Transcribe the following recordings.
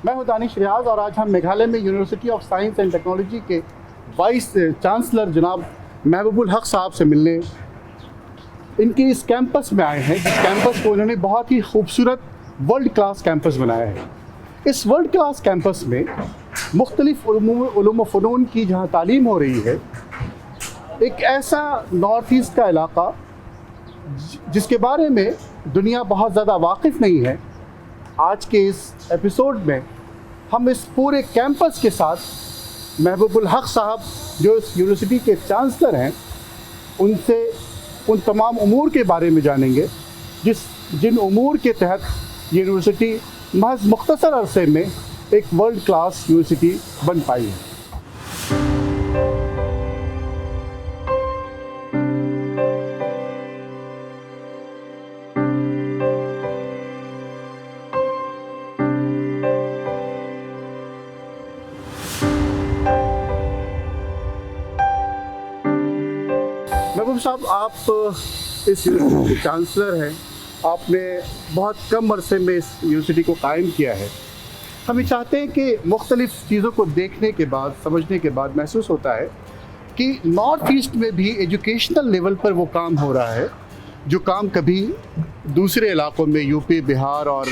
मैं हूं दानिश रियाज और आज हम मेघालय में university of science and technology के वाइस चांसलर जनाब महबूबुल हक साहब से मिलने इनके इस कैंपस में आए हैं, जिस कैंपस को उन्होंने बहुत ही खूबसूरत वर्ल्ड क्लास कैंपस बनाया है। इस वर्ल्ड क्लास कैंपस में मुख्तलिफ उलूम व फ़नून की जहाँ तालीम हो रही है, एक ऐसा नॉर्थ ईस्ट का इलाका जिसके बारे में दुनिया बहुत ज़्यादा वाकिफ़ नहीं है। आज के इस एपिसोड में हम इस पूरे कैंपस के साथ महबूबुल हक साहब जो इस यूनिवर्सिटी के चांसलर हैं, उनसे उन तमाम उमूर के बारे में जानेंगे जिन उमूर के तहत यूनिवर्सिटी महज मुख्तसर अरसे में एक वर्ल्ड क्लास यूनिवर्सिटी बन पाई है। महबूब साहब, आप इस यूनिवर्सिटी के चांसलर हैं। आपने बहुत कम अरसे में इस यूनिवर्सिटी को कायम किया है। हम ये चाहते हैं कि मुख्तलिफ़ चीज़ों को देखने के बाद, समझने के बाद महसूस होता है कि नॉर्थ ईस्ट में भी एजुकेशनल लेवल पर वो काम हो रहा है जो काम कभी दूसरे इलाकों में यूपी, बिहार और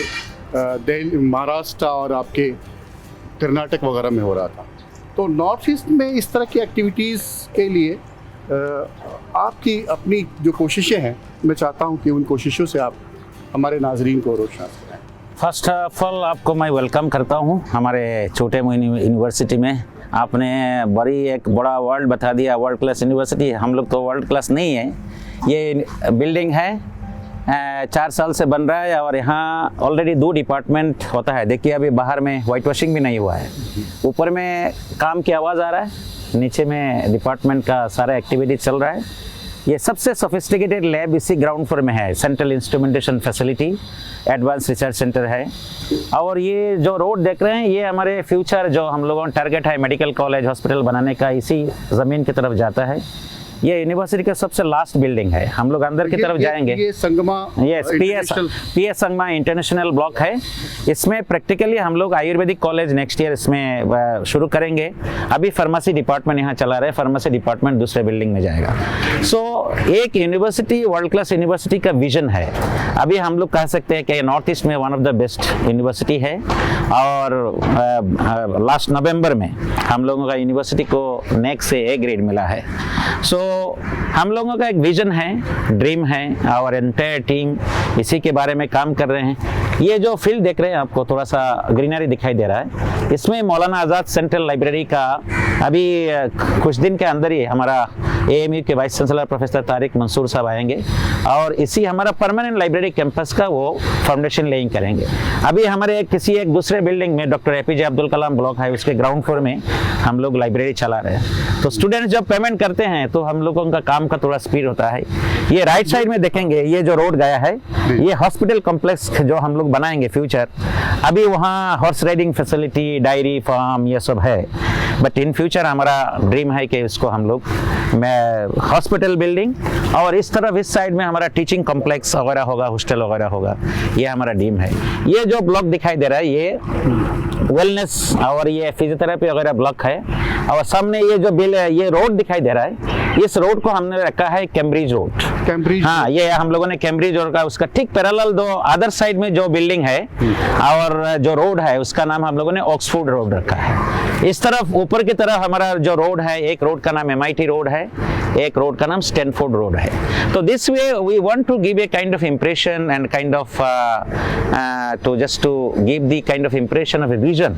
महाराष्ट्र और आपके कर्नाटक वगैरह में हो रहा था। तो नॉर्थ ईस्ट में इस तरह की एक्टिविटीज़ के लिए आपकी अपनी जो कोशिशें हैं, मैं चाहता हूं कि उन कोशिशों से आप हमारे नाजरीन को रोशन करें। फर्स्ट ऑफ ऑल आपको मैं वेलकम करता हूं हमारे छोटे यूनिवर्सिटी में। आपने एक बड़ा वर्ल्ड बता दिया, वर्ल्ड क्लास यूनिवर्सिटी। हम लोग तो वर्ल्ड क्लास नहीं है। ये बिल्डिंग है 4 साल से बन रहा है और यहाँ ऑलरेडी 2 डिपार्टमेंट होता है। देखिए अभी बाहर में वाइट वॉशिंग भी नहीं हुआ है। ऊपर में काम की आवाज़ आ रहा है, नीचे में डिपार्टमेंट का सारा एक्टिविटी चल रहा है। ये सबसे सोफिस्टिकेटेड लैब इसी ग्राउंड फ्लोर में है। Central instrumentation facility, advance research centre है। और ये जो रोड देख रहे हैं, ये हमारे फ्यूचर जो हम लोगों का टारगेट है मेडिकल कॉलेज, हॉस्पिटल बनाने का, इसी ज़मीन की तरफ जाता है। ये यूनिवर्सिटी का सबसे लास्ट बिल्डिंग है। हम लोग अंदर की तरफ जाएंगे। ये Sangma, PS Sangma international block है। इसमें प्रैक्टिकली हम लोग आयुर्वेदिक कॉलेज नेक्स्ट ईयर इसमें शुरू करेंगे। अभी फार्मेसी डिपार्टमेंट यहाँ चला रहे हैं, फार्मेसी डिपार्टमेंट दूसरे बिल्डिंग में जाएगा। एक यूनिवर्सिटी, वर्ल्ड क्लास यूनिवर्सिटी का विजन है। अभी हम लोग कह सकते हैं कि नॉर्थ ईस्ट में one of the best university है। और लास्ट नवंबर में हम लोगों का यूनिवर्सिटी को नेक्स्ट से A ग्रेड मिला है। हम लोगों का एक विजन है, ड्रीम है, और एंटायर टीम इसी के बारे में काम कर रहे हैं। ये जो फील्ड देख रहे हैं, आपको थोड़ा सा ग्रीनरी दिखाई दे रहा है। इसमें मौलाना आज़ाद सेंट्रल लाइब्रेरी का अभी कुछ दिन के अंदर ही हमारा AMU के vice chancellor professor Tariq Mansoor साहब आएंगे और इसी हमारा परमानेंट लाइब्रेरी कैंपस का वो फाउंडेशन लेइंग करेंगे। अभी हमारे एक दूसरे बिल्डिंग में डॉक्टर APJ अब्दुल कलाम ब्लॉक है, उसके ग्राउंड फ्लोर में हम लोग लाइब्रेरी चला रहे हैं। तो स्टूडेंट्स जब पेमेंट करते हैं तो हम लोगों का काम का थोड़ा स्पीड होता है। ये राइट साइड में देखेंगे, ये जो रोड गया है, ये हॉस्पिटल कॉम्प्लेक्स जो हम लोग बनाएंगे फ्यूचर। अभी वहाँ horse riding facility, dairy farm, ये सब है। बट इन फ्यूचर हमारा ड्रीम है कि इसको हम लोग हॉस्पिटल बिल्डिंग, और इस तरफ इस साइड में हमारा टीचिंग कॉम्प्लेक्स वगैरह होगा, हॉस्टल वगैरह होगा। ये हमारा ड्रीम है। ये जो ब्लॉक दिखाई दे रहा है, ये वेलनेस और ये फिजियोथेरेपी वगैरह ब्लॉक है। और सामने ये जो ये रोड दिखाई दे रहा है, इस रोड को हमने रखा है कैम्ब्रिज रोड। हाँ, ये हम लोगों ने कैम्ब्रिज रोड का, उसका ठीक पैरेलल दो अदर साइड में जो बिल्डिंग है और जो रोड है, उसका नाम हम लोगों ने ऑक्सफोर्ड रोड रखा है। इस तरफ ऊपर की तरफ हमारा जो रोड है, एक रोड का नाम MIT रोड है, एक रोड का नाम स्टैनफोर्ड रोड है। तो this way we want to give a kind of impression and kind of to give the kind of impression of a vision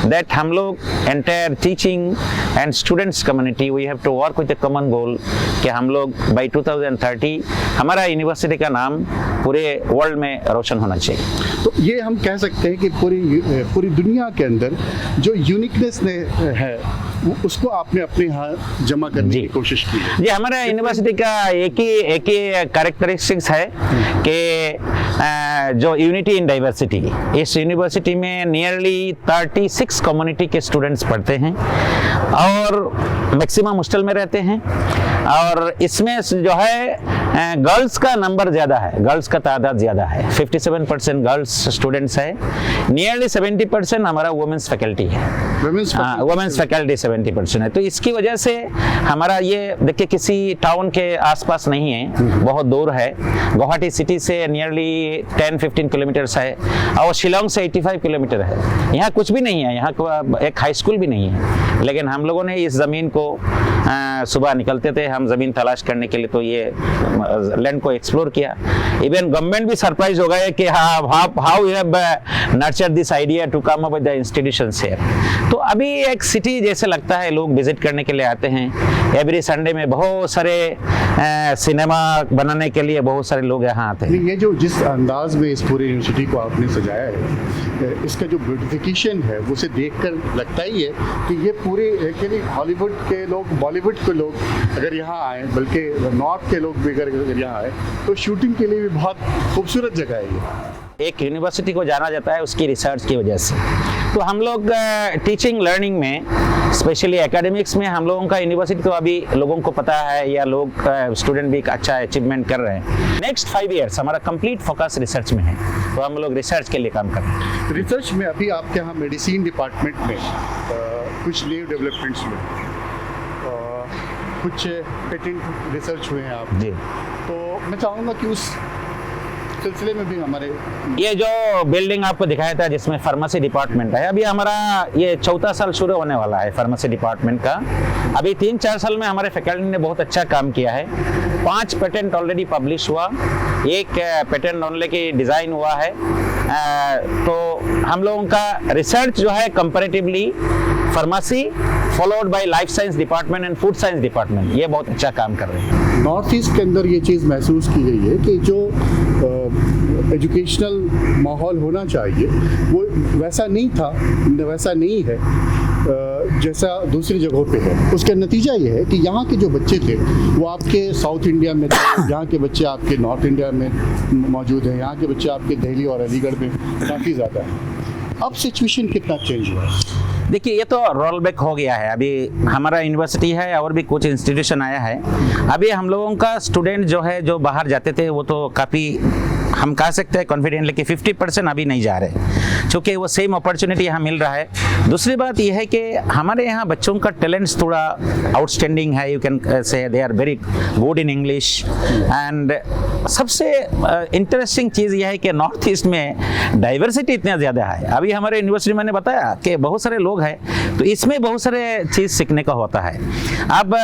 that हम लोग entire teaching and students community we have to work with a common goal कि हम लोग bye 2030 हमारा university का नाम पूरे world में रोशन होना चाहिए। तो ये हम कह सकते हैं कि पूरी दुनिया के अंदर जो यूनिकनेस है उसको आपने अपने यहाँ जमा करने की कोशिश की है। जी, हमारा यूनिवर्सिटी का एक ही कैरेक्टरिस्टिक्स है कि जो यूनिटी इन डाइवर्सिटी। इस यूनिवर्सिटी में नियरली 36 कम्युनिटी के स्टूडेंट्स पढ़ते हैं और मैक्सिमम हॉस्टल में रहते हैं। और इसमें जो है गर्ल्स का नंबर ज़्यादा है, गर्ल्स का तादाद ज़्यादा है, 57% गर्ल्स स्टूडेंट्स है, नियरली 70% हमारा वुमेंस फैकल्टी है, वुमेंस फैकल्टी 70% है। तो इसकी वजह से हमारा ये देखिए किसी टाउन के आसपास नहीं है, बहुत दूर है, गुवाहाटी सिटी से नियरली 10-15 किलोमीटर्स है और शिलोंग से 85 किलोमीटर है। यहाँ कुछ भी नहीं है, यहाँ एक हाई स्कूल भी नहीं है, लेकिन हम लोगों ने इस ज़मीन को सुबह निकलते थे हम ज़मीन तलाश करने के लिए, तो ये लैंड को एक्सप्लोर किया। इवन गवर्नमेंट भी सरप्राइज हो गए कि how you have nurtured this idea to come up with the institutions here. तो अभी एक सिटी जैसे लगता है, लोग विजिट करने के लिए आते हैं। एवरी संडे में बहुत सारे सिनेमा बनाने के लिए बहुत सारे लोग यहाँ आते हैं। ये जो जिस अंदाज में इस पूरी यूनिवर्सिटी को आपने सजाया है, इसका जो ब्यूटिफिकेशन है वो उसे देखकर लगता ही है कि ये पूरे हॉलीवुड के लोग, बॉलीवुड के लोग अगर यहाँ आए, बल्कि नॉर्थ के लोग भी अगर यहाँ आए तो शूटिंग के लिए भी बहुत खूबसूरत जगह है ये। एक यूनिवर्सिटी को जाना जाता है उसकी रिसर्च की वजह से। तो हम लोग टीचिंग लर्निंग में, स्पेशली एकेडमिक्स में, हम लोगों का यूनिवर्सिटी तो अभी लोगों को पता है या लोग स्टूडेंट भी एक अच्छा अचीवमेंट कर रहे हैं। नेक्स्ट 5 ईयर्स हमारा कंप्लीट फोकस रिसर्च में है, तो हम लोग रिसर्च के लिए काम कर रहे हैं। रिसर्च में अभी आपके यहाँ मेडिसिन डिपार्टमेंट में कुछ न्यू डेवलपमेंट्स हुए, कुछ पेटेंट रिसर्च हुए हैं आप जी, तो मैं चाहूँगा कि उस सिलसिले में भी हमारे ये जो बिल्डिंग आपको दिखाया था जिसमें फार्मेसी डिपार्टमेंट है, अभी हमारा ये 4था साल शुरू होने वाला है फार्मेसी डिपार्टमेंट का। अभी 3-4 साल में हमारे फैकल्टी ने बहुत अच्छा काम किया है। 5 पेटेंट ऑलरेडी पब्लिश हुआ, 1 पेटेंट ऑनली की डिज़ाइन हुआ है। तो हम लोगों का रिसर्च जो है comparatively pharmacy followed by life science department and food science department, ये बहुत अच्छा काम कर रहे हैं। नॉर्थ ईस्ट के अंदर ये चीज़ महसूस की गई है कि जो एजुकेशनल माहौल होना चाहिए वो वैसा नहीं था, वैसा नहीं है जैसा दूसरी जगहों पे है। उसका नतीजा ये है कि यहाँ के जो बच्चे थे वो आपके साउथ इंडिया में थे, यहाँ के बच्चे आपके नॉर्थ इंडिया में मौजूद हैं, यहाँ के बच्चे आपके दिल्ली और अलीगढ़ में काफ़ी ज़्यादा हैं। अब सिचुएशन कितना चेंज हुआ है? देखिए ये तो रोल बैक हो गया है। अभी हमारा यूनिवर्सिटी है और भी कुछ इंस्टीट्यूशन आया है। अभी हम लोगों का स्टूडेंट जो है जो बाहर जाते थे वो तो काफ़ी, हम कह सकते हैं कॉन्फिडेंटली कि 50% अभी नहीं जा रहे, क्योंकि वो सेम अपॉर्चुनिटी यहाँ मिल रहा है। दूसरी बात यह है कि हमारे यहाँ बच्चों का टैलेंट्स थोड़ा आउटस्टैंडिंग है, you can say they are very good in English. And सबसे इंटरेस्टिंग चीज़ यह है कि नॉर्थ ईस्ट में डाइवर्सिटी इतना ज़्यादा है। अभी हमारे यूनिवर्सिटी मैंने बताया कि बहुत सारे लोग हैं, तो इसमें बहुत सारे चीज़ सीखने का होता है। अब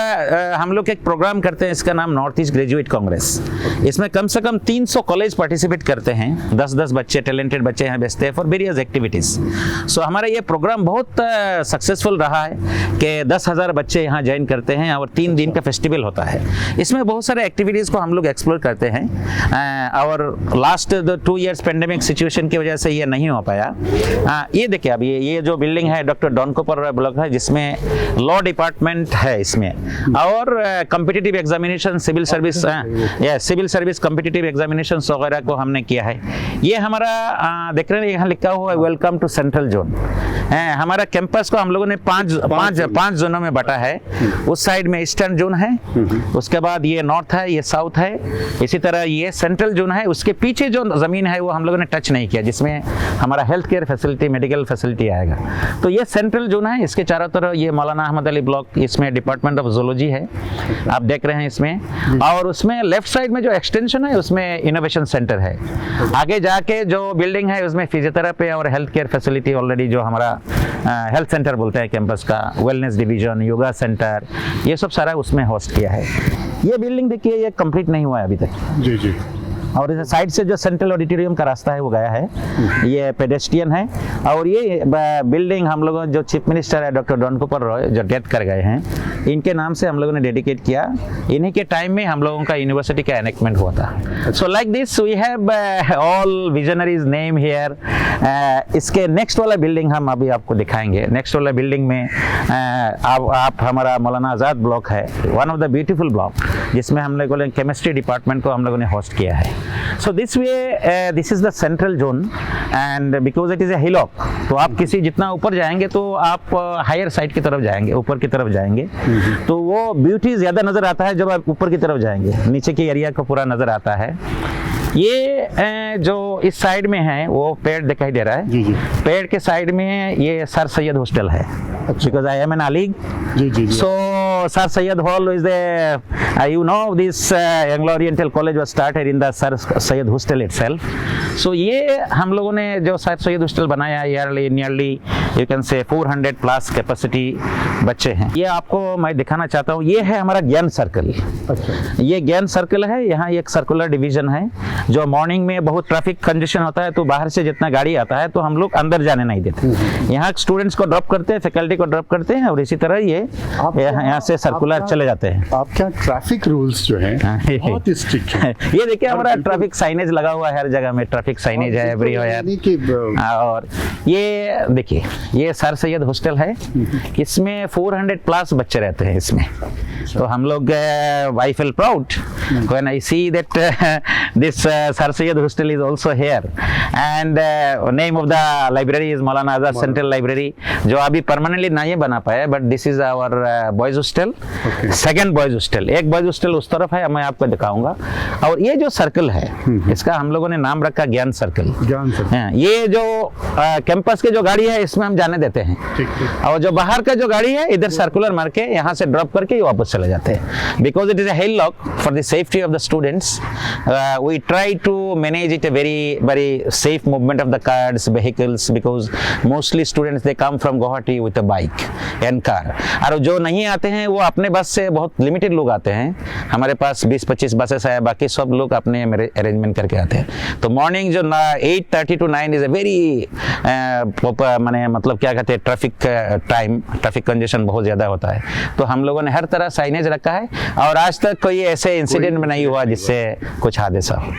हम लोग एक प्रोग्राम करते हैं, इसका नाम नॉर्थ ईस्ट ग्रेजुएट कांग्रेस। इसमें कम से कम 300 कॉलेज पार्टिसिपेट करते हैं, 10-10 बच्चे, टैलेंटेड बच्चे यहाँ भेजते हैं फॉर वेरियस एक्टिविटीज़। सो हमारा ये प्रोग्राम बहुत सक्सेसफुल रहा है कि 10,000 बच्चे यहाँ ज्वाइन करते हैं और 3 दिन का फेस्टिवल होता है। इसमें बहुत सारे एक्टिविटीज़ को हम लोग एक्सप्लोर करते हैं। और लास्ट 2 इयर्स पेंडेमिक सिचुएशन की वजह से ये नहीं हो पाया। ये देखिए अभी ये जो बिल्डिंग है डॉक्टर डॉनकोपर ब्लॉक है, जिसमें लॉ डिपार्टमेंट है इसमें, और competitive examination, civil service, civil service competitive examination वगैरह को हमने किया है। ये हमारा देख रहे हैं यहाँ लिखा हुआ है वेलकम टू सेंट्रल जोन। हमारा कैंपस को हम लोगों ने पांच जोनों में बांटा है। उस साइड में ईस्टर्न जोन है, उसके बाद ये नॉर्थ है, ये साउथ है, इसी तरह ये सेंट्रल जोन है। उसके पीछे जो जमीन है वो हम लोगों ने टच नहीं किया, जिसमें हमारा health care facility, medical facility आएगा। तो ये सेंट्रल जोन है। इसके चारों तरफ ये मौलाना अहमद अली ब्लॉक, इसमें डिपार्टमेंट ऑफ जूलॉजी है, आप देख रहे हैं इसमें। और उसमें लेफ्ट साइड में जो एक्सटेंशन है उसमें इनोवेशन सेंटर है। आगे जाके जो बिल्डिंग है उसमें फिजियोथेरेपी और हेल्थ केयर फैसिलिटी ऑलरेडी, जो हमारा हेल्थ सेंटर बोलते हैं कैंपस का, वेलनेस डिवीजन, योगा सेंटर, ये सब सारा उसमें होस्ट किया है। ये बिल्डिंग देखिए ये कंप्लीट नहीं हुआ है अभी तक। जी जी। और इस साइड से जो सेंट्रल ऑडिटोरियम का रास्ता है वो गया है, ये पेडेस्ट्रियन है। और ये बिल्डिंग हम लोगों, जो चीफ मिनिस्टर है डॉक्टर डॉनकोपर रॉय जो डेथ कर गए हैं, इनके नाम से हम लोगों ने डेडिकेट किया। इन्हीं के टाइम में हम लोगों का यूनिवर्सिटी का एनेक्टमेंट हुआ था। So like this we have all visionaries name here इसके नेक्स्ट वाला बिल्डिंग हम अभी आपको दिखाएंगे। नेक्स्ट वाला बिल्डिंग में आप हमारा मौलाना आज़ाद ब्लॉक है, one of the beautiful block, जिसमें हम लोगों ने केमिस्ट्री डिपार्टमेंट को हम लोगों ने होस्ट किया है। सो this way this is the central zone and because it is A hillock, तो आप किसी जितना ऊपर जाएंगे तो आप हायर साइड की तरफ जाएंगे, ऊपर की तरफ जाएंगे, तो वो ब्यूटी ज़्यादा नज़र आता है जब आप ऊपर की तरफ जाएंगे, नीचे के एरिया को पूरा नज़र आता है। ये जो इस साइड में है वो पेड़ दिखाई दे रहा है, जी जी। पेड़ के साइड में ये सर सैयद हॉस्टल है, because I am an Alig. जी जी। So Sir Syed Hall is the this Anglo Oriental College was started in the Sir Syed Hostel itself. So ये हम लोगों ने जो Sir Syed Hostel बनाया है, nearly you can say 400 plus capacity बच्चे हैं। ये आपको मैं दिखाना चाहता हूँ, ये है हमारा ज्ञान सर्कल। अच्छा। ये ज्ञान सर्कल है, यहाँ एक सर्कुलर डिवीजन है, जो मॉर्निंग में बहुत ट्रैफिक कंजेशन होता है तो बाहर से जितना गाड़ी आता है तो हम लोग अंदर जाने नहीं देते। यहाँ स्टूडेंट्स को ड्रॉप करते हैं, फैकल्टी को ड्रॉप करते हैं, और इसी तरह ये यहाँ से सर्कुलर चले जाते हैं। आपके यहाँ ट्रैफिक रूल्स जो हैं बहुत स्ट्रिक्ट हैं। ये देखिए हमारा ट्रैफिक साइनेज लगा हुआ है, हर जगह में ट्रैफिक साइनेज है एवरीवेयर। और ये देखिए ये सर सैयद हॉस्टल है, इसमें 400 प्लस बच्चे रहते हैं इसमें। तो हम लोग I feel proud when I see that this Sir Syed Hostel is also here, and name of the library is Maulana Azad Central Library, जो अभी permanently नहीं बना पाया, but this is our boys hostel, second boys hostel। एक boys hostel उस तरफ है, मैं आपको दिखाऊंगा। और ये जो सर्कल है इसका हम लोगों ने नाम रखा ज्ञान सर्कल। ज्ञान सर्कल। ये जो कैंपस के जो गाड़ी है इसमें हम जाने देते हैं, और जो बाहर का जो गाड़ी है इधर सर्कुलर मार के यहाँ से ड्रॉप करके वापस चले जाते हैं। Because it is a hill lock for the safety of the students, we try to manage it a very safe movement of the cars, vehicles, because mostly students they come from Guwahati with a bike and car, और जो नहीं आते हैं वो अपने बस से, बहुत लिमिटेड लोग आते हैं, हमारे पास 20-25 बसेस है, बाकी सब लोग अपने अरेंजमेंट करके आते हैं। तो मॉर्निंग जो 8:30 to 9 इज ए वेरी माने मतलब क्या कहते हैं ट्रैफिक टाइम, ट्रैफिक कंजेशन बहुत ज़्यादा होता है, तो हम लोगों ने हर तरह साइनेज रखा है, और आज तक कोई ऐसे इंसिडेंट में नहीं हुआ जिससे कुछ हादसा हो।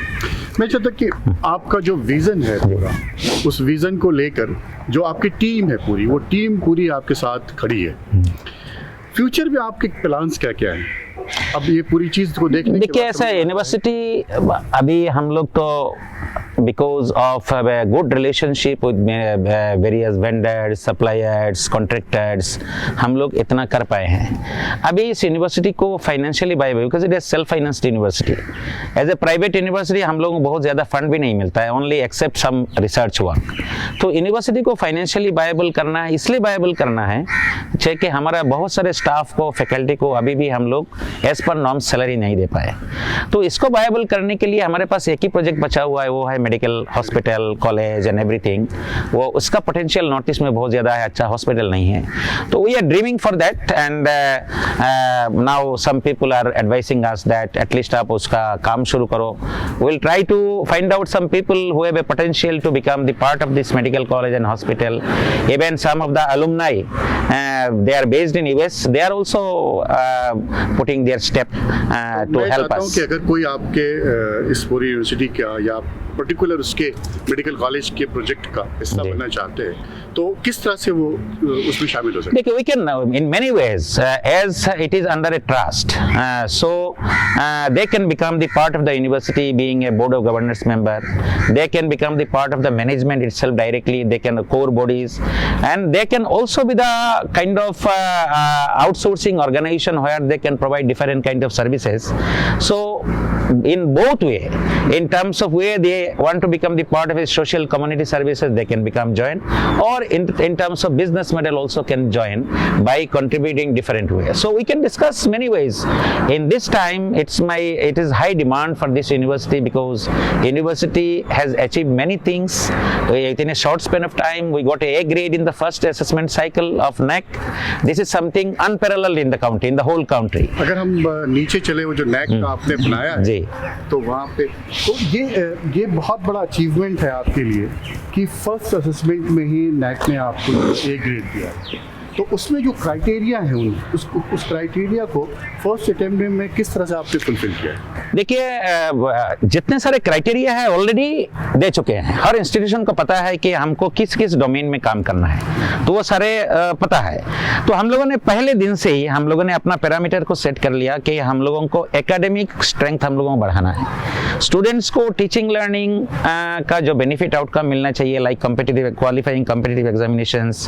मैं चाहता कि आपका जो विज़न है पूरा, उस विज़न को लेकर जो आपकी टीम है पूरी, वो टीम पूरी आपके साथ खड़ी है। फ्यूचर में आपके प्लान्स क्या क्या हैं? अब ये पूरी चीज़ को देखने देखिए ऐसा यूनिवर्सिटी अभी हम लोग तो because of a good relationship with various vendors, suppliers, contractors, हम लोग इतना कर पाए हैं। अभी इस यूनिवर्सिटी को financially viable, because it is self financed university. As a private university हम लोगों को बहुत ज़्यादा फंड भी नहीं मिलता है, only except some research work. तो यूनिवर्सिटी को फाइनेंशियली वायबल करना है, इसलिए वायबल करना है कि हमारा बहुत सारे स्टाफ को, फैकल्टी को अभी भी हम लोग एज पर नॉर्म सैलरी नहीं दे पाए। तो इसको वायबल करने के लिए हमारे पास एक ही प्रोजेक्ट बचा हुआ है, वो है medical hospital, college and everything. वो उसका पोटेंशियल नॉर्थ ईस्ट में बहुत ज़्यादा है, अच्छा हॉस्पिटल नहीं है, तो we are dreaming for that, and now some people are advising us that at least आप उसका काम शुरू करो। We will try to find out some people who have a potential to become the part of this medical college and hospital. Even some of the alumni, they are based in US, they are also putting their step to help us। कि अगर कोई आपके इस पूरी university का या particular उसके medical college के प्रोजेक्ट का हिस्सा बनना चाहते हैं, तो किस तरह से वो उसमें शामिल हो सकते हैं? देखिए, we can in many ways, as it is under a trust, so they can become the part of the university, being a board of governors member. They can become the part of the management itself directly. They can core bodies, and they can also be the kind of outsourcing organization where they can provide different kind of services. So in both way, in terms of where they want to become the part of a social community services, they can become join, or in terms of business model also can join by contributing different ways. So we can discuss many ways. In this time, it is high demand for this university, because university has achieved many things in a short span of time. We got a grade in the first assessment cycle of NAC. This is something unparalleled in the country, in the whole country. अगर हम नीचे चले, वो जो NAC का आपने बनाया है, जी, तो वहाँ पे तो ये बहुत बड़ा अचीवमेंट है आपके लिए कि फर्स्ट असेसमेंट में ही NAC ने आपको A ग्रेड दिया। तो उसमें जो क्राइटेरिया है उस क्राइटेरिया को फर्स्ट अटेम्प्ट में किस तरह से आपने फुलफिल किया है? देखिए, जितने सारे क्राइटेरिया है ऑलरेडी दे चुके हैं। हर इंस्टीट्यूशन को पता है कि हमको किस किस डोमेन में काम करना है, तो वो सारे पता है। तो हम लोगों ने पहले दिन से ही हम लोगों ने अपना पैरामीटर को सेट कर लिया कि हम लोगों को एकेडमिक स्ट्रेंथ हम लोगों को बढ़ाना है। स्टूडेंट्स को टीचिंग लर्निंग का जो बेनिफिट आउटकम मिलना चाहिए, like competitive qualifying competitive examinations,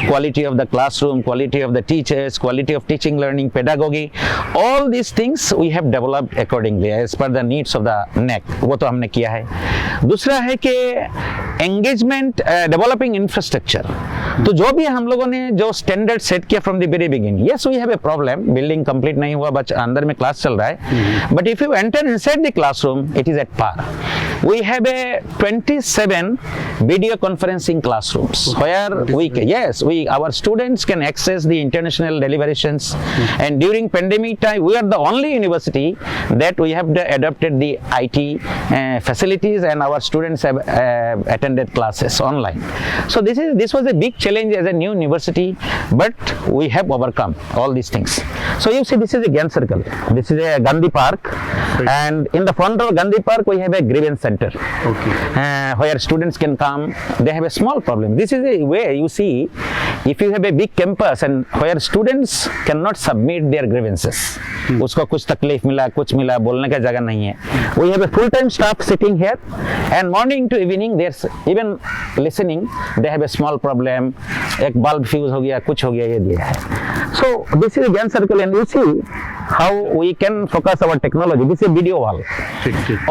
quality of the classroom, quality of the teachers, quality of teaching learning, pedagogy, all these things we have developed accordingly as per the needs of the neck. वो तो हमने किया है। दूसरा है कि engagement, developing infrastructure. तो जो भी हम लोगों ने जो स्टैंडर्ड सेट किया from the very beginning, yes we have a problem, building complete नहीं हुआ, बच्चा अंदर में क्लास चल रहा है, but if you enter inside the classroom it is at par. We have a 27 video conferencing classrooms where our students can access the international deliberations, and during pandemic time we are the only university that we have adopted the IT facilities, and our students have attended classes online. So this was a big challenge as a new university, but we have overcome all these things. So you see, this is a Gyan Circle, this is a Gandhi Park, and in the front of Gandhi Park we have a grievance center. Okay. Where students can come. They have a small problem. This is a way you see, if you have a big campus and where students cannot submit their grievances, उसको कुछ तकलीफ मिला, कुछ मिला, बोलने का जगह नहीं है, we have a full-time staff sitting here, and morning to evening there's even listening, they have a small problem, एक bulb fuse हो गया, कुछ हो गया, ये दिया है। So this is a Gyan Circle, and you see how we can focus our technology. This is a video wall.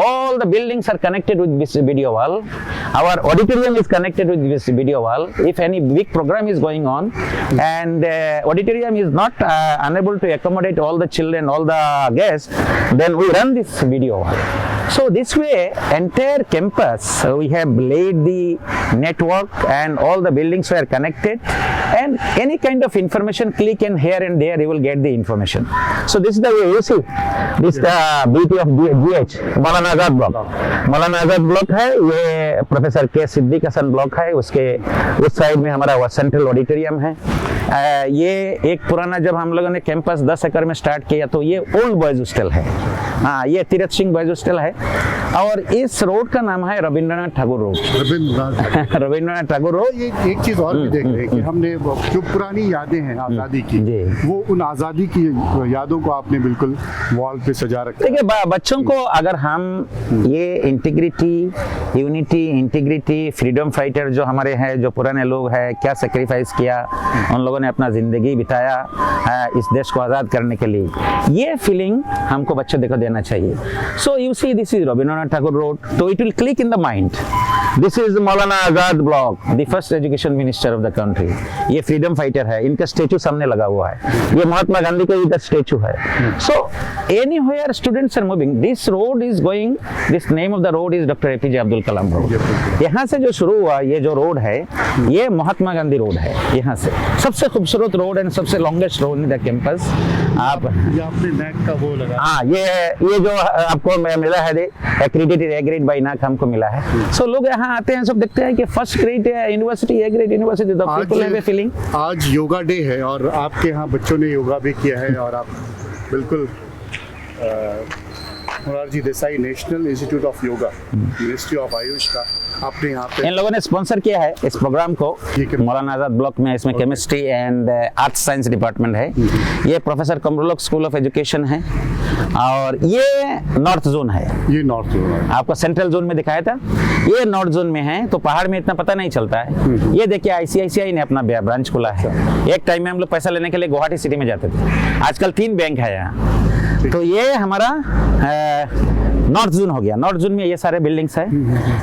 All the buildings are connected with this video wall. Our auditorium is connected with this video wall. If any big program is going on and auditorium is not unable to accommodate all the children, all the guests, then we run this video wall. So this way, entire campus, we have laid the network and all the buildings were connected, and any kind of information click and here and there you will get the information. So this is the way you see. This is the beauty of GH, Maulana Azad block. Maulana Azad block है, ये professor के Siddique Hasan block है, उसके उस side में हमारा central auditorium है। ये एक पुराना, जब हम लोगों ने कैंपस 10 एकड़ में स्टार्ट किया तो ये ओल्ड बॉयज हॉस्टल है। हाँ, ये तीरथ सिंह बॉयज हॉस्टल है, और इस रोड का नाम है रविंद्रनाथ ठाकुर रोड। रविंद्रनाथ ठाकुर रोड। ये एक चीज और भी देख रहे हैं कि हमने जो पुरानी यादें हैं आज़ादी की, वो उन आज़ादी की यादों को आपने बिल्कुल वॉल पे सजा रखा है। देखिए, बच्चों को अगर हम ये integrity, unity, integrity, freedom fighter जो हमारे हैं, जो पुराने लोग हैं, क्या सेक्रीफाइस किया, उन लोगों ने अपना जिंदगी बिताया इस देश को आज़ाद करने के लिए, ये फीलिंग हमको बच्चों देखो देना चाहिए। So you see, this is Rabindranath Thakur road, तो it will click in the mind. This is Maulana Azad block, the first education minister of the country. ये फ्रीडम फाइटर है, इनका स्टेचू सामने लगा हुआ है, ये महात्मा गांधी का इधर स्टेचू है। So anywhere students are moving, this road is going, this name of the road is doctor APJ Abdul Kalam road. यहाँ से जो शुरू हुआ ये जो रोड है, ये महात्मा गांधी रोड है। यहाँ से सबसे खूबसूरत रोड एंड सबसे longest road in the campus. आप आपने NAC का वो लगा, हाँ, ये जो आपको मिला है, accredited A grade by NAC हमको मिला है। सो लोग यहाँ आते हैं, सब देखते हैं कि first grade university, A grade university, the people have a feeling. आज योगा डे है और आपके यहाँ बच्चों ने योगा भी किया है, और आप बिल्कुल Morarji Desai national institute of yoga, ministry of Ayush का आपने यहाँ पे, इन लोगों ने स्पॉन्सर किया है इस प्रोग्राम को मौलाना आजाद ब्लॉक में। इसमें chemistry and arts science department है। ये प्रोफेसर कमरुल्लाह स्कूल ऑफ एजुकेशन है, और ये नॉर्थ जोन है। ये नॉर्थ जोन है, आपको सेंट्रल जोन में दिखाया था, ये नॉर्थ जोन में है, तो पहाड़ में इतना पता नहीं चलता है। ये देखिए, ICICI ने अपना ब्रांच खोला है। एक टाइम में हम लोग पैसा लेने के लिए गुवाहाटी सिटी में जाते थे, आजकल 3 बैंक है यहाँ। तो ये हमारा नॉर्थ जोन हो गया। नॉर्थ जोन में ये सारे बिल्डिंग्स है,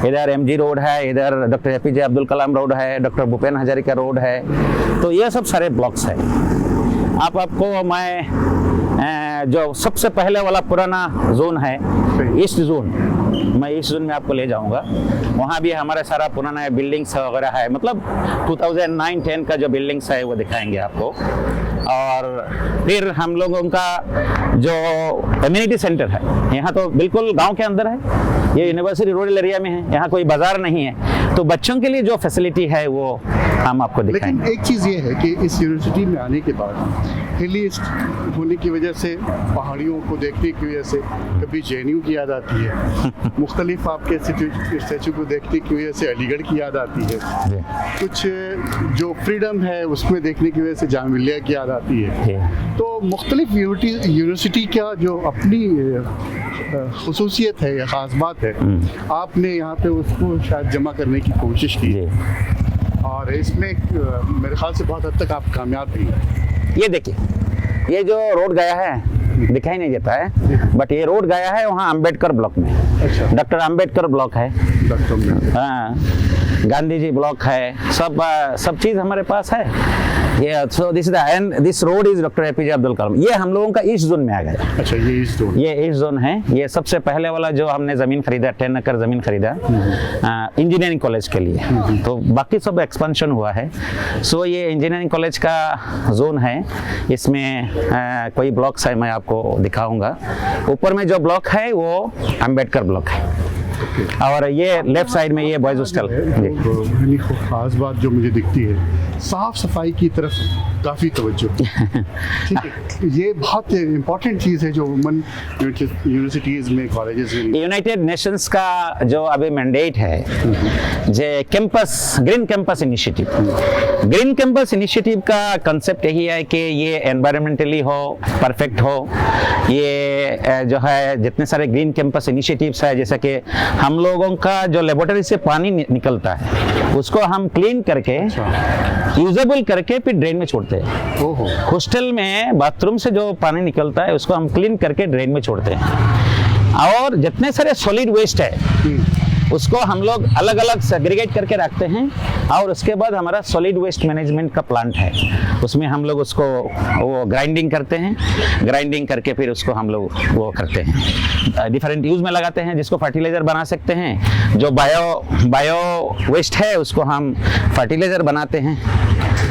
इधर MG रोड है, इधर doctor APJ Abdul Kalam road है, डॉक्टर भूपेन हजारिका रोड है, तो ये सब सारे ब्लॉक्स है। आपको मैं जो सबसे पहले वाला पुराना जोन है, ईस्ट जोन, मैं ईस्ट जोन में आपको ले जाऊंगा। वहाँ भी हमारा सारा पुराना बिल्डिंग्स वगैरह है, मतलब 2009-10 का जो बिल्डिंग्स है वो दिखाएंगे आपको। और फिर हम लोगों का जो कम्युनिटी सेंटर है, यहाँ तो बिल्कुल गांव के अंदर है, ये यूनिवर्सिटी रूरल एरिया में है, यहाँ कोई बाजार नहीं है, तो बच्चों के लिए जो फैसिलिटी है वो हम आपको लेकिन दिखाएंगे। एक चीज़ ये है कि इस यूनिवर्सिटी में आने के बाद हिलीस्ट होने की वजह से, पहाड़ियों को देखने की वजह से कभी JNU की याद आती है, मुख्तलिफ आपके स्टैचू को देखने की वजह से अलीगढ़ की याद आती है, जी, कुछ जो फ्रीडम है उसमें देखने की वजह से जामिया मिलिया की याद आती है। जी। तो मुख्तलिफ यूनिवर्सिटी का जो अपनी खुसूसियत है या ख़ास बात है, आपने यहाँ पे उसको शायद जमा करने की कोशिश की जी। और इसमें मेरे ख्याल से बहुत हद तक आप कामयाब भी हैं। ये देखिए, ये जो रोड गया है दिखाई नहीं देता है, बट ये रोड गया है वहाँ अम्बेडकर ब्लॉक में। अच्छा। डॉक्टर अम्बेडकर ब्लॉक है, डॉक्टर में हाँ, गांधी जी ब्लॉक है, सब चीज़ हमारे पास है। ये so this and this road is doctor APJ Abdul Kalam. ये हम लोगों का ईस्ट जोन में आ गया। अच्छा, ये इस जोन, ये ईस्ट जोन है। ये सबसे पहले वाला जो हमने ज़मीन खरीदा, 10 एकड़ ज़मीन खरीदा इंजीनियरिंग कॉलेज के लिए, तो बाकी सब एक्सपेंशन हुआ है। सो ये इंजीनियरिंग कॉलेज का जोन है। इसमें कोई ब्लॉक्स है, मैं आपको दिखाऊंगा। ऊपर में जो ब्लॉक है वो अम्बेडकर ब्लॉक है, और ये लेफ्ट साइड में ये बॉयज हॉस्टल। बड़ी खास बात जो मुझे दिखती है, साफ सफाई की तरफ काफ़ी तवज्जो। ठीक है, ये बहुत इम्पोर्टेंट चीज़ है जो वुमन यूनिवर्सिटीज़ में, कॉलेजेस में। यूनाइटेड नेशंस का जो अभी मैंडेट है, जे campus, green campus initiative. Green campus initiative का कंसेप्ट यही है कि ये एनवायरमेंटली हो, परफेक्ट हो। ये जो है जितने सारे ग्रीन कैंपस इनिशिएटिव्स है, जैसे कि हम लोगों का जो लेबोरेटरी से पानी निकलता है उसको हम क्लीन करके, यूजेबल करके फिर ड्रेन में छोड़ते हैं। ओहो। हॉस्टल में बाथरूम से जो पानी निकलता है उसको हम क्लीन करके ड्रेन में छोड़ते हैं। और जितने सारे सॉलिड वेस्ट है उसको हम लोग अलग अलग सेग्रीगेट करके रखते हैं, और उसके बाद हमारा सॉलिड वेस्ट मैनेजमेंट का प्लांट है, उसमें हम लोग उसको वो ग्राइंडिंग करते हैं। ग्राइंडिंग करके फिर उसको हम लोग वो करते हैं, डिफरेंट यूज़ में लगाते हैं, जिसको फर्टिलाइज़र बना सकते हैं। जो बायो वेस्ट है उसको हम फर्टिलाइज़र बनाते हैं।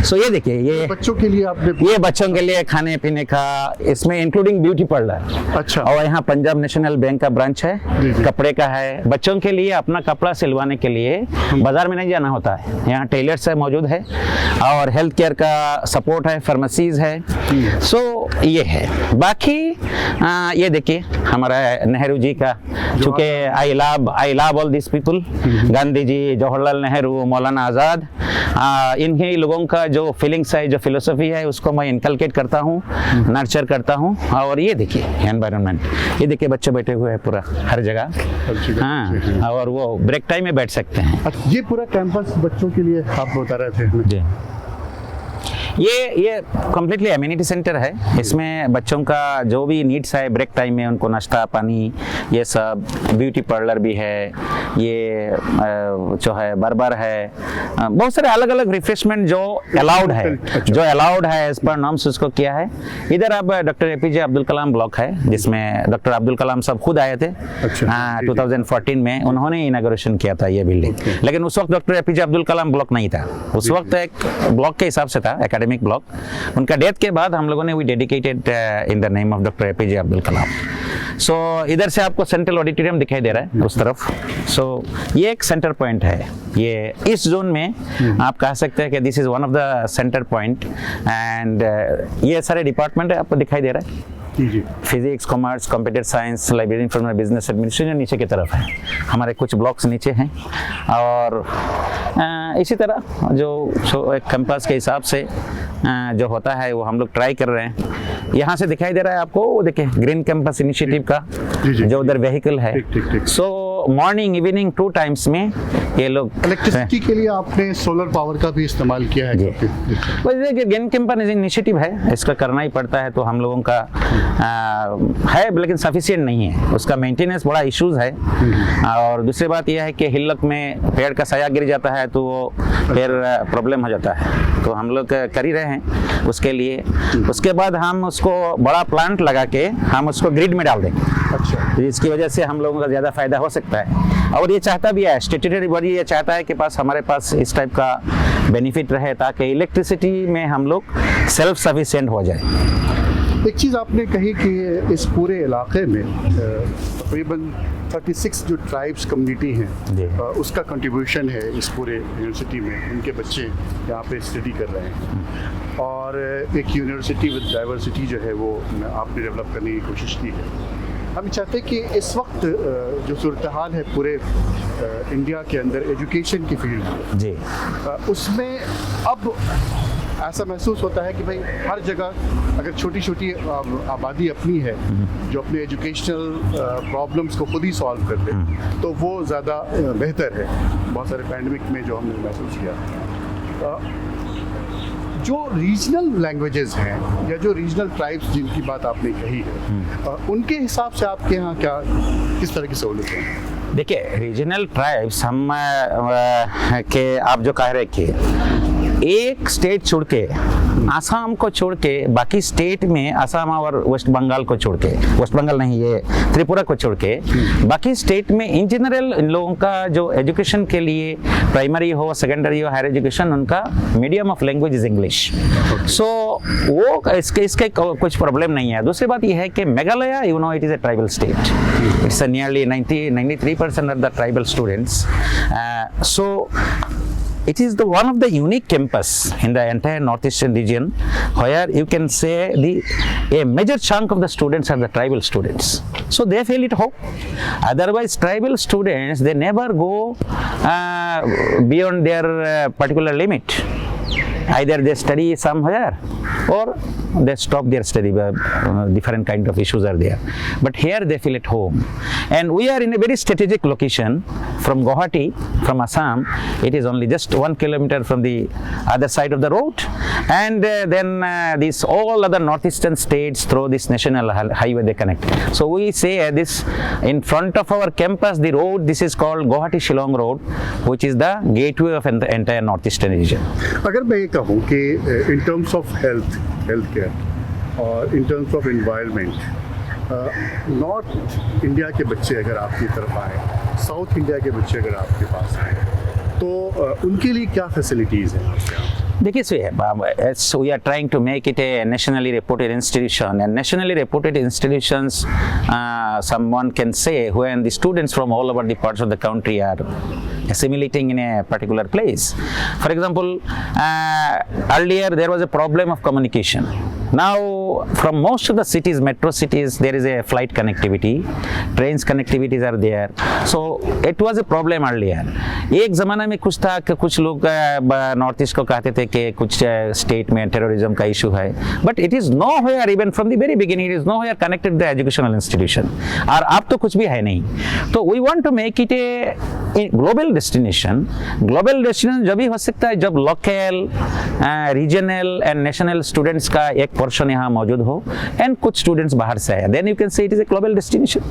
सो ये देखिए, ये बच्चों के लिए आपने, ये बच्चों के लिए खाने पीने का, इसमें इंक्लूडिंग ब्यूटी पार्लर। अच्छा। और यहाँ पंजाब नेशनल बैंक का ब्रांच है, जी, जी। कपड़े का है। बच्चों के लिए अपना कपड़ा सिलवाने के लिए बाजार में नहीं जाना होता है, यहाँ टेलर्स है मौजूद है, और हेल्थ केयर का सपोर्ट है, फार्मेसीज है। सो ये है। बाकी ये देखिए हमारा नेहरू जी का, चूँकि I love all this people, Gandhi ji, Jawaharlal Nehru, Maulana Azad, इन्हीं लोगों का जो फीलिंग्स है, जो फिलोसफी है, उसको मैं इनकलकेट करता हूँ, नर्चर करता हूँ। और ये देखिए एनवायरनमेंट, ये देखिए बच्चे बैठे हुए हैं पूरा हर जगह, हाँ, और वो ब्रेक टाइम में बैठ सकते हैं। अच्छा, ये पूरा कैंपस बच्चों के लिए आप बता रहे थे हमें। जी, ये कम्प्लीटली अम्यूनिटी सेंटर है। इसमें बच्चों का जो भी नीड्स है, ब्रेक टाइम में उनको नाश्ता पानी, ये सब, ब्यूटी पार्लर भी है, ये जो है बर्बर है, बहुत सारे अलग अलग रिफ्रेशमेंट जो अलाउड है, जो अलाउड है एज पर नॉर्म्स उसको किया है। इधर अब डॉक्टर APJ अब्दुल कलाम ब्लॉक है, जिसमें डॉक्टर अब्दुल कलाम साहब खुद आए थे। हाँ, 2014 में उन्होंने इनॉग्रेशन किया था ये बिल्डिंग, लेकिन उस वक्त डॉक्टर APJ अब्दुल कलाम ब्लॉक नहीं था, उस वक्त एक ब्लॉक के हिसाब से था, एकेडमिक ब्लॉक। उनका डेथ के बाद हम लोगों ने we dedicated in the name of doctor APJ Abdul Kalam. So इधर से आपको सेंट्रल ऑडिटोरियम दिखाई दे रहा है उस तरफ। सो ये एक सेंटर पॉइंट है, ये इस जोन में आप कह सकते हैं कि this is one of the centre point. And ये सारे डिपार्टमेंट है, आपको दिखाई दे रहा है, physics, commerce, computer science, library information, business administration नीचे की तरफ है। हमारे कुछ ब्लॉक्स नीचे हैं, और इसी तरह जो एक कैंपस के हिसाब से जो होता है वो हम लोग ट्राई कर रहे हैं। यहाँ से दिखाई दे रहा है आपको, वो देखिए ग्रीन कैंपस इनिशिएटिव का जो उधर व्हीकल है। सो मॉर्निंग इवनिंग 2 टाइम्स में ये लोग इलेक्ट्रिसिटी के लिए आपने सोलर पावर का भी इस्तेमाल किया है। ग्रीन कैंपस इनिशिएटिव है, इसका करना ही पड़ता है, तो हम लोगों का है, लेकिन सफिशिएंट नहीं है, उसका मेंटेनेंस बड़ा इश्यूज है। और दूसरी बात यह है कि हिल्लक में पेड़ का साया गिर जाता है तो वो फिर प्रॉब्लम हो जाता है, तो हम लोग कर ही रहे हैं उसके लिए। उसके बाद हम उसको बड़ा प्लांट लगा के हम उसको ग्रिड में डाल देंगे। अच्छा, इसकी वजह से हम लोगों का ज़्यादा फायदा हो सकता है, और ये चाहता भी है, स्टैट्यूटरी बॉडी ये चाहता है कि हमारे पास इस टाइप का बेनिफिट रहे, ताकि इलेक्ट्रिसिटी में हम लोग सेल्फ सफिशिएंट हो जाए। एक चीज़ आपने कही कि इस पूरे इलाके में तकरीबन 36 जो ट्राइब्स कम्युनिटी जी। हैं उसका कंट्रीब्यूशन है इस पूरे यूनिवर्सिटी में, उनके बच्चे यहाँ पे स्टडी कर रहे हैं और एक यूनिवर्सिटी विद डाइवर्सिटी जो है वो आपने डेवलप करने की कोशिश की है। हम चाहते हैं कि इस वक्त जो सूरत हाल है पूरे इंडिया के अंदर एजुकेशन की फील्ड में जी उसमें अब ऐसा महसूस होता है कि भाई हर जगह अगर छोटी छोटी आबादी अपनी है जो अपने एजुकेशनल प्रॉब्लम्स को खुद ही सॉल्व कर ले तो वो ज़्यादा बेहतर है। बहुत सारे पैंडमिक में जो हमने महसूस किया जो रीजनल लैंग्वेजेस हैं या जो रीजनल ट्राइब्स जिनकी बात आपने कही है उनके हिसाब से आपके यहाँ क्या किस तरह की सहूलत है? देखिए रीजनल ट्राइब्स हम के आप जो कह रहे थे एक स्टेट छोड़ के आसाम को छोड़ के बाकी स्टेट में आसाम और वेस्ट बंगाल को छोड़ के वेस्ट बंगाल नहीं ये त्रिपुरा को छोड़ के बाकी स्टेट में इन जनरल इन लोगों का जो एजुकेशन के लिए प्राइमरी हो सेकेंडरी हो हायर एजुकेशन उनका medium of language is English. So वो इसके कुछ प्रॉब्लम नहीं है। दूसरी बात यह है कि Meghalaya you know it is a tribal state, it's nearly 93% of the tribal students. So it is one of the unique campus in the entire northeastern region where you can say a major chunk of the students are the tribal students. So they feel at home. Otherwise tribal students they never go beyond their particular limit. Either they study somewhere or they stop their study. Different kind of issues are there, but here they feel at home. And we are in a very strategic location from Guwahati, from Assam. It is only just 1 kilometer from the other side of the road, and then these all other northeastern states through this national highway they connect. So we say this in front of our campus, the road, this is called Guwahati Shillong Road, which is the gateway of the entire northeastern region. अगर मैं ये कहूँ कि in terms of health care और in terms of environment north India के बच्चे अगर आपकी तरफ आए, साउथ इंडिया के बच्चे अगर आपके पास आए तो उनके लिए क्या फैसिलिटीज़ हैं आपके यहाँ? देखिए so we are trying to make it a nationally reputed institution, and nationally reputed institutions someone can say when the students from all over the parts of the country are assimilating in a particular place. For example, earlier there was a problem of communication. Now from most of the cities, metro cities, there is a flight connectivity, trains connectivities are there. So it was a problem earlier. एक ज़माना में कुछ था कि कुछ लोग north east को कहते थे कि कुछ स्टेट में टेररिज्म का इशू है, but it is nowhere even from the very beginning it is nowhere connected the educational institution, और अब तो कुछ भी है नहीं। तो we want to make it a global destination. Global destination जब भी हो सकता है जब local, regional and national students का एक पोर्शन यहाँ मौजूद हो एंड कुछ स्टूडेंट्स बाहर से आए, then you can say it is a global destination.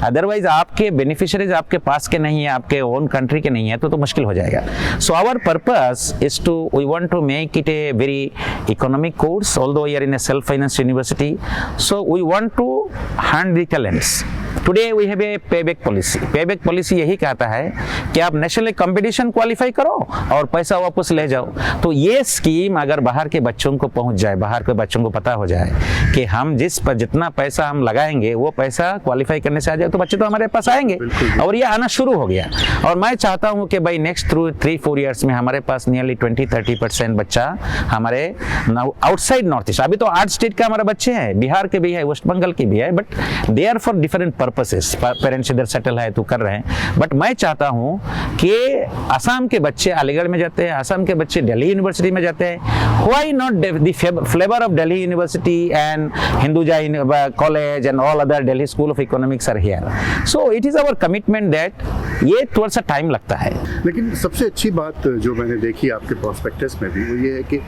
Otherwise आपके बेनिफिशियरीज आपके पास के नहीं है, आपके ओन कंट्री के नहीं है, तो मुश्किल हो जाएगा। So our purpose is to we want to make it a very economic course, although we are in a self finance university, so we want to hunt the talents. Today we have a payback policy. Payback policy यही कहता है कि आप national competition qualify करो और पैसा वापस ले जाओ। तो ये स्कीम अगर बाहर के बच्चों को पहुंच जाए, बाहर के बच्चों को पता हो जाए कि हम जितना पैसा हम लगाएंगे वो पैसा क्वालिफाई करने से आ जाए, तो बच्चे तो हमारे पास आएंगे, और ये आना शुरू हो गया। और मैं चाहता हूँ कि भाई नेक्स्ट 3-4 ईयर्स में हमारे पास नियरली 20-30% बच्चा हमारे आउटसाइड नॉर्थ ईस्ट, अभी तो 8 स्टेट का हमारे बच्चे हैं, बिहार के भी है, वेस्ट बंगाल के भी है, but they are for different purposes. Parents इधर सेटल है तो कर रहे हैं, बट मैं चाहता हूँ कि आसाम के बच्चे अलीगढ़ में जाते हैं, आसाम के बच्चे दिल्ली यूनिवर्सिटी में जाते हैं। Why not the flavour of Delhi University and Hinduja College and all other Delhi School of Economics are here. So it is our commitment that ये थोड़ा सा टाइम लगता है। लेकिन सबसे अच्छी बात जो मैंने देखी आपके प्रोस्पेक्टस में भी वो ये है कि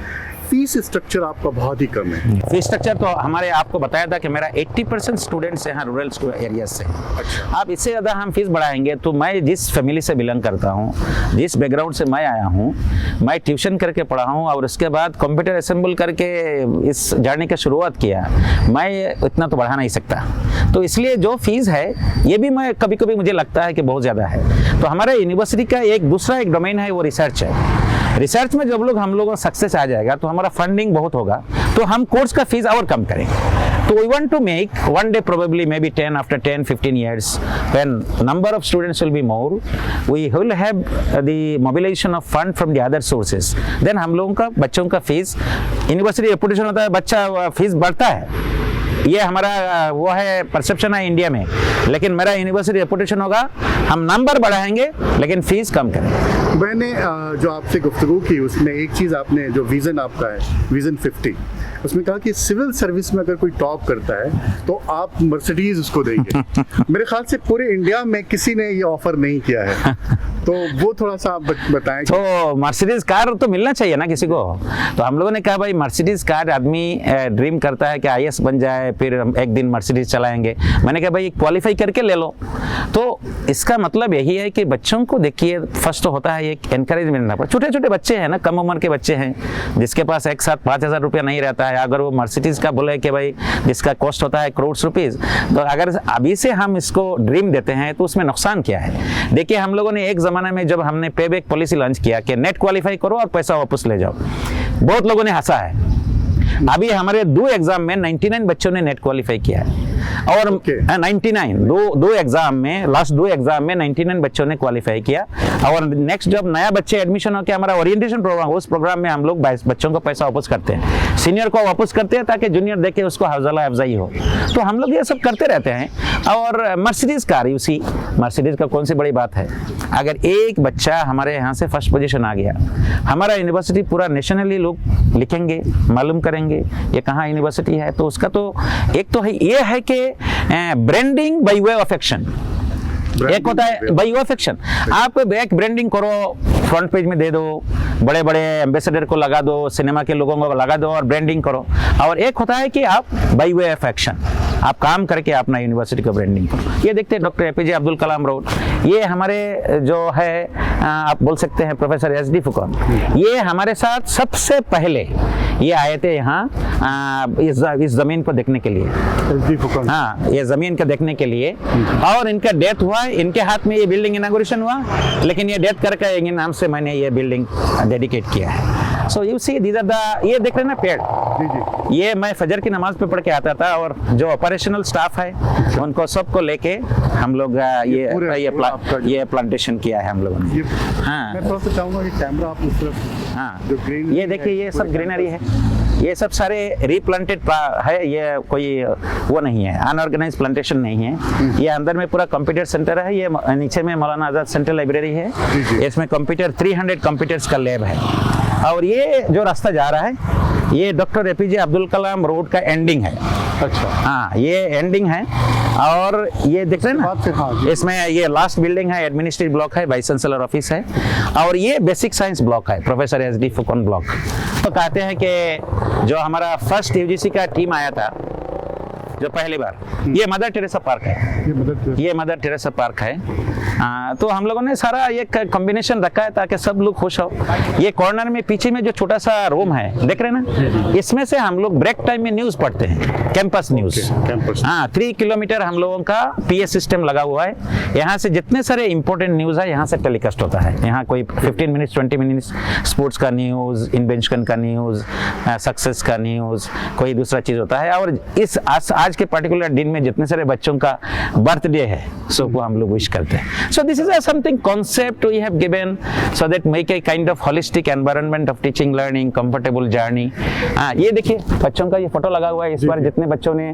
फीस स्ट्रक्चर आपका बहुत ही कम है। फीस स्ट्रक्चर तो हमारे आपको बताया था कि मेरा 80% स्टूडेंट्स यहाँ रूरल एरिया से। अच्छा। आप इससे ज़्यादा हम फीस बढ़ाएंगे तो मैं जिस फैमिली से बिलोंग करता हूँ, जिस बैकग्राउंड से मैं आया हूँ, मैं ट्यूशन करके पढ़ा हूँ और उसके बाद कंप्यूटर असेंबल करके इस जर्नी की शुरुआत किया, मैं इतना तो बढ़ा नहीं सकता। तो इसलिए जो फीस है ये भी मैं कभी कभी मुझे लगता है कि बहुत ज़्यादा है। तो हमारे यूनिवर्सिटी का एक दूसरा डोमेन है वो रिसर्च है। रिसर्च में जब हम लोगों को सक्सेस आ जाएगा तो हमारा फंडिंग बहुत होगा, तो हम कोर्स का फीस और कम करेंगे। So we want to make one day, probably maybe 10 after 10-15 years, when number of students will be more, we will have the mobilization of fund from the other sources. Then हम लोगों का बच्चों का fees, university reputation होता है, बच्चा fees बढ़ता है, ये हमारा वो है परसेप्शन है इंडिया में, लेकिन मेरा यूनिवर्सिटी रेपुटेशन होगा, हम नंबर बढ़ाएंगे लेकिन फीस कम करेंगे। मैंने जो आपसे गुफ्तगू की उसमें एक चीज़ आपने, जो विज़न आपका है, विज़न 50, उसमें कहा कि सिविल सर्विस में अगर कोई टॉप करता है तो आप मर्सिडीज उसको देंगे। मेरे ख्याल से पूरे इंडिया में किसी ने ये ऑफर नहीं किया है, तो वो थोड़ा सा आप बताएं। तो मर्सिडीज कार तो मिलना चाहिए ना किसी को, तो हम लोगों ने कहा भाई मर्सिडीज कार आदमी ड्रीम करता है कि IAS बन जाए, फिर हम एक दिन मर्सिडीज चलाएंगे। मैंने कहा भाई क्वालिफाई करके ले लो। तो इसका मतलब यही है कि बच्चों को देखिए, फर्स्ट तो होता है एक एनकरेजमेंट मिलना पड़ता। छोटे छोटे बच्चे हैं ना, कम उम्र के बच्चे हैं, जिसके पास एक साथ 5,000 रुपया नहीं रहता है, अगर वो मर्सिडीज का बोले कि भाई जिसका कॉस्ट होता है करोड़ रुपीज, तो अगर अभी से हम इसको ड्रीम देते हैं तो उसमें नुकसान क्या है। देखिए हम लोगों ने एक जमाने में जब हमने पे बैक पॉलिसी लॉन्च किया कि नेट क्वालिफाई करो और पैसा वापस ले जाओ, बहुत लोगों ने हंसा है। अभी हमारे 2 एग्जाम में 99 बच्चों ने नेट क्वालिफाई किया है, और 99 दो एग्जाम में, लास्ट 2 एग्जाम में 99 बच्चों ने क्वालिफाई किया। और नेक्स्ट जब नया बच्चे एडमिशन हो के हमारा ओरिएंटेशन प्रोग्राम, उस प्रोग्राम में हम लोग बच्चों को पैसा वापस करते हैं, सीनियर को वापस करते हैं ताकि जूनियर देखे उसको हौसला अफजाई हो। तो हम लोग ये सब करते रहते हैं। और मर्सिडीज कार, यूसी मर्सिडीज का कौन सी बड़ी बात है। अगर एक बच्चा हमारे यहाँ से फर्स्ट पोजीशन आ गया, हमारा यूनिवर्सिटी पूरा नेशनली लोग लिखेंगे, मालूम करेंगे ये कहाँ यूनिवर्सिटी है। तो उसका तो एक तो है, ये है कि branding by way of action, एक होता है बाय वे ऑफ एक्शन। आप एक ब्रांडिंग करो, फ्रंट पेज में दे दो, बड़े बड़े एम्बेसडर को लगा दो, सिनेमा के लोगों को लगा दो और ब्रांडिंग करो। और एक होता है कि आप बाय वे ऑफ एक्शन, आप काम करके अपना यूनिवर्सिटी को ब्रांडिंग करो। ये देखते हैं doctor APJ Abdul Kalam road, ये हमारे जो है आप बोल सकते हैं प्रोफेसर SD फुकन, ये हमारे साथ सबसे पहले ये आए थे यहाँ इस जमीन को देखने के लिए। SD फुकन, हाँ, ये जमीन को देखने के लिए। और इनका डेथ हुआ, इनके हाथ में ये बिल्डिंग इनॉग्रेशन हुआ, लेकिन ये डेथ करके इनके नाम से मैंने ये बिल्डिंग डेडिकेट किया है। So you see, these are the, ये देख रहे हैं ना पेड़, जी जी, ये मैं फजर की नमाज पे पढ़ के आता था, और जो ऑपरेशनल स्टाफ है उनको सबको लेके हम लोग ये प्लांटेशन किया है हम लोगों ने। हाँ, मैं थोड़ा सा चाहूँगा कि कैमरा आप उस तरफ, हाँ, जो ग्रीन, ये देखिए ये सब ग्रीनरी है, ये सब सारे रिप्लांटेड है, ये कोई वो नहीं है, अनऑर्गेनाइज प्लांटेशन नहीं है। ये अंदर में पूरा कंप्यूटर सेंटर है, ये नीचे में मौलाना आजाद सेंट्रल लाइब्रेरी है, इसमें कंप्यूटर 300 कंप्यूटर्स का लैब है। और ये जो रास्ता जा रहा है ये doctor APJ Abdul Kalam road का एंडिंग है। अच्छा, हाँ, ये एंडिंग है। और ये देख रहे हैं ना, हाँ, इसमें ये लास्ट बिल्डिंग है, एडमिनिस्ट्रेटिव ब्लॉक है, वाइस चांसलर ऑफिस है, और ये बेसिक साइंस ब्लॉक है, प्रोफेसर SD फुकन ब्लॉक। तो कहते हैं कि जो हमारा फर्स्ट UGC का टीम आया था जो पहली बार, ये मदर टेरेसा पार्क है, ये मदर टेरेसा पार्क है। तो हम लोगों ने सारा ये कॉम्बिनेशन रखा है ताकि सब लोग खुश हो। ये कॉर्नर में पीछे में जो छोटा सा रूम है देख रहे हैं ना, इसमें से हम लोग ब्रेक टाइम में न्यूज पढ़ते हैं, कैंपस न्यूज। हाँ, 3 किलोमीटर हम लोगों का PA सिस्टम लगा हुआ है, यहाँ से जितने सारे इंपॉर्टेंट न्यूज है यहाँ से टेलीकास्ट होता है। यहाँ कोई 15 मिनट्स 20 मिनट्स स्पोर्ट्स का न्यूज, इन्वेंशन का न्यूज, सक्सेस का न्यूज, कोई दूसरा चीज होता है। और इस आज के पर्टिकुलर दिन में जितने सारे बच्चों का बर्थडे है, सो वो हम लोग विश करते हैं। So this is a something concept we have given so that make a kind of holistic environment of teaching learning, comfortable journey. ये देखिए बच्चों का ये फोटो लगा हुआ है, इस बार जितने बच्चों ने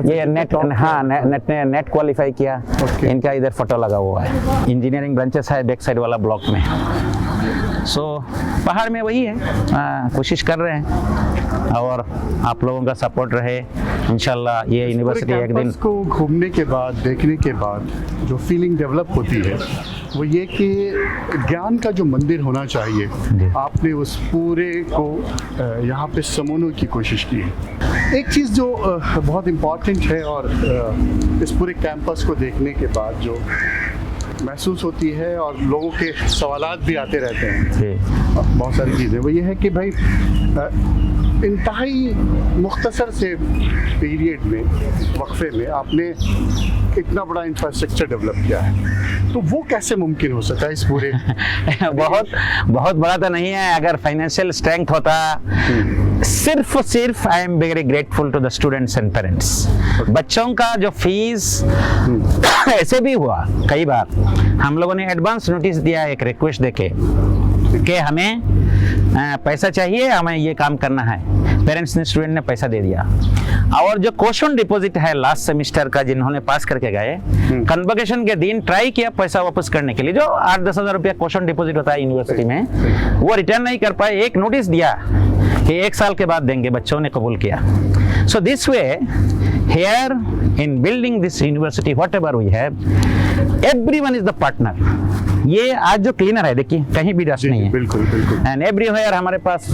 ये नेट क्वालिफाई किया, इनका इधर फोटो लगा हुआ है। इंजीनियरिंग ब्रांचेस है बैक साइड वाला ब्लॉक में। सो पहाड़ में वही है, कोशिश कर रहे हैं और आप लोगों का सपोर्ट रहे इंशाल्लाह। ये यूनिवर्सिटी एक दिन को घूमने के बाद, देखने के बाद जो फीलिंग डेवलप होती है वो ये कि ज्ञान का जो मंदिर होना चाहिए, आपने उस पूरे को यहाँ पे समोने की कोशिश की है। एक चीज़ जो बहुत इम्पॉर्टेंट है और इस पूरे कैंपस को देखने के बाद जो महसूस होती है और लोगों के सवालात भी आते रहते हैं बहुत सारी चीज़ें, वो ये है कि भाई इंतहाई मुख्तसर से पीरियड में, वक्फे में आपने इतना बड़ा इंफ्रास्ट्रक्चर डेवलप किया है, तो वो कैसे मुमकिन हो सका इस पूरे बहुत बहुत बड़ा तो नहीं है। अगर फाइनेंशियल स्ट्रेंथ होता, सिर्फ I am very grateful to the students and parents. बच्चों का जो फीस ऐसे भी हुआ कई बार, हम लोगों ने एडवांस नोटिस दिया एक रिक्वेस्ट देके कि हमें पैसा चाहिए, हमें ये काम करना है। पेरेंट्स ने, स्टूडेंट ने पैसा दे दिया। और जो क्वेश्चन डिपॉजिट है लास्ट सेमेस्टर का, जिन्होंने पास करके गए, कन्वोकेशन के दिन ट्राई किया पैसा वापस करने के लिए, जो 8-10 हज़ार रुपया क्वेश्चन डिपॉजिट होता है यूनिवर्सिटी में, वो रिटर्न नहीं कर पाए। एक नोटिस दिया कि 1 साल के बाद देंगे, बच्चों ने कबूल किया। So this way here in building this university, whatever we have, everyone is the partner. ये आज जो क्लीनर है, देखिए कहीं भी डस्ट नहीं है, बिल्कुल बिल्कुल। एंड एवरीवेयर हमारे पास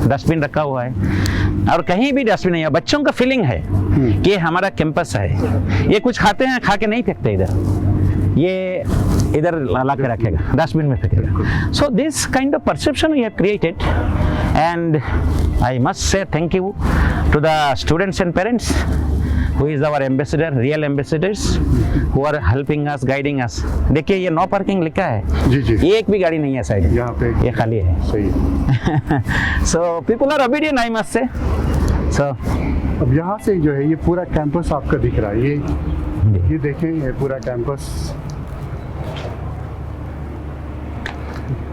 डस्टबिन रखा हुआ है, और कहीं भी डस्टबिन नहीं है। बच्चों का फीलिंग है कि हमारा कैंपस है। ये कुछ खाते हैं, खा के नहीं फेंकते इधर, ये इधर ला के रखेगा, डस्टबिन में फेंकेगा। So this kind of perception we have created, and I must say thank you to the students and parents who is our ambassador, real ambassadors who are helping us, guiding us। देखिए ये no parking लिखा है, जी जी, एक भी गाड़ी नहीं है side, यहाँ पे ये खाली है। सही है। So people are obedient, I must say। So अब यहाँ से जो है ये पूरा कैंपस आपका दिख रहा है, ये देखें, ये पूरा कैंपस।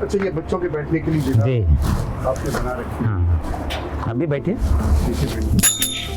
अच्छा, ये बच्चों के बैठने के लिए जगह जी आपने बना रखी है। हाँ, अभी बैठिए। ठीक है।